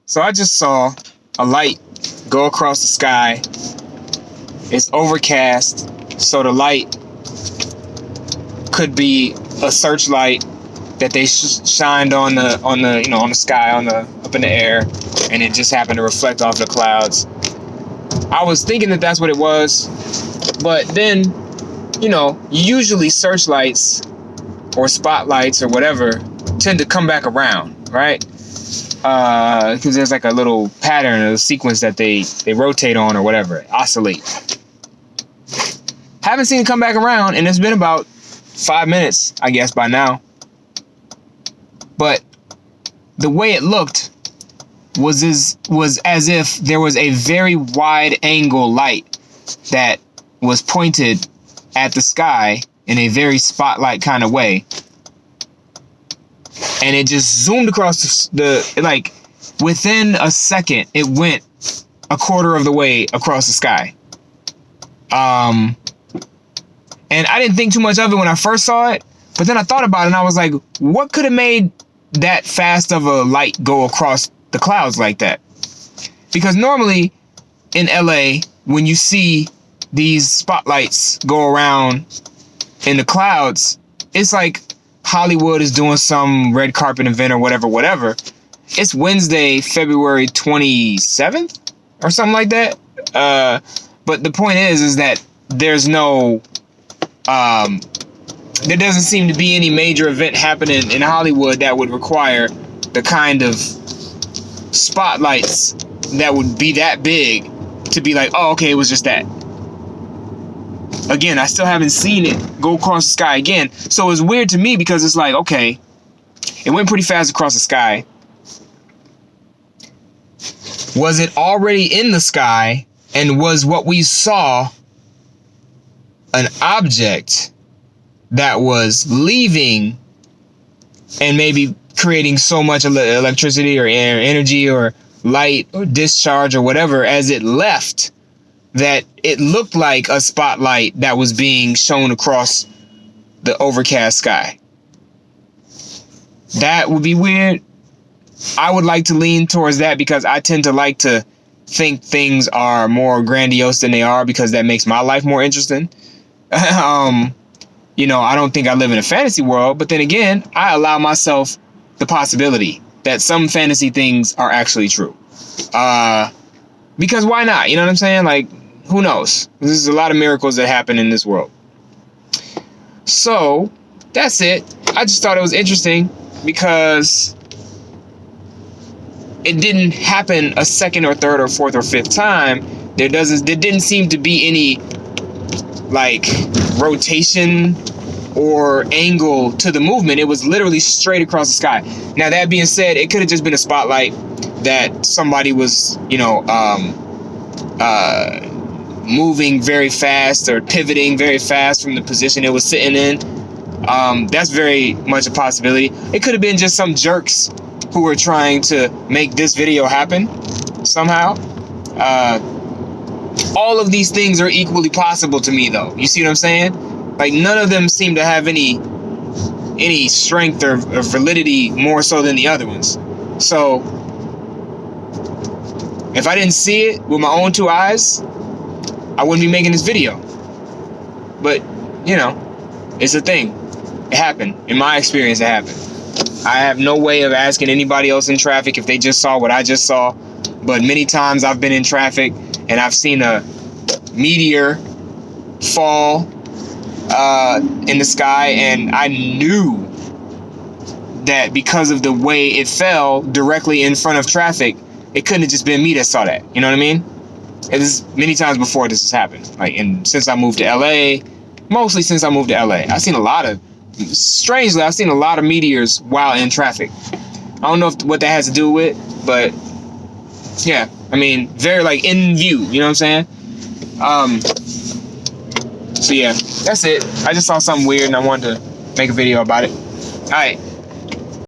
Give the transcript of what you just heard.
So I just saw a light go across the sky. It's overcast, so the light could be a searchlight that they shined on the sky, up in the air, and it just happened to reflect off the clouds. I was thinking that that's what it was, but then, usually searchlights or spotlights or whatever tend to come back around, right? Because there's like a little pattern, a sequence that they rotate on or whatever, oscillate. Haven't seen it come back around, and it's been about 5 minutes, I guess, by now. But the way it looked was as if there was a very wide angle light that was pointed at the sky in a very spotlight kind of way. And it just zoomed across within a second, it went a quarter of the way across the sky. And I didn't think too much of it when I first saw it, but then I thought about it and I was like, what could have made that fast of a light go across the clouds like that? Because normally in LA, when you see these spotlights go around in the clouds, it's like Hollywood is doing some red carpet event or whatever. It's Wednesday, February 27th or something like that. But the point is that there's no, there doesn't seem to be any major event happening in Hollywood that would require the kind of spotlights that would be that big to be like, oh, okay, it was just that. Again, I still haven't seen it go across the sky again. So it's weird to me because it's like, okay, it went pretty fast across the sky. Was it already in the sky? And was what we saw an object that was leaving and maybe creating so much electricity or energy or light or discharge or whatever as it left that it looked like a spotlight that was being shown across the overcast sky? That would be weird. I would like to lean towards that because I tend to like to think things are more grandiose than they are because that makes my life more interesting. I don't think I live in a fantasy world, but then again, I allow myself the possibility that some fantasy things are actually true. Because why not? You know what I'm saying? Like, who knows? There's a lot of miracles that happen in this world. So, that's it. I just thought it was interesting because it didn't happen a second or third or fourth or fifth time. There didn't seem to be any rotation or angle to the movement. It was literally straight across the sky. Now, that being said, it could have just been a spotlight that somebody was, moving very fast or pivoting very fast from the position it was sitting in. That's very much a possibility. It could have been just some jerks who were trying to make this video happen somehow. All of these things are equally possible to me, though. You see what I'm saying? Like, none of them seem to have any strength or validity more so than the other ones. So, if I didn't see it with my own two eyes, I wouldn't be making this video. But, it's a thing. It happened. In my experience, it happened. I have no way of asking anybody else in traffic if they just saw what I just saw. But many times I've been in traffic and I've seen a meteor fall in the sky, and I knew that because of the way it fell directly in front of traffic, it couldn't have just been me that saw that. You know what I mean? It was many times before this has happened. Since I moved to LA, mostly since I moved to LA, I've seen a lot of meteors while in traffic. I don't know what that has to do with, but yeah, very in view, you know what I'm saying? So yeah, that's it. I just saw something weird and I wanted to make a video about it. All right.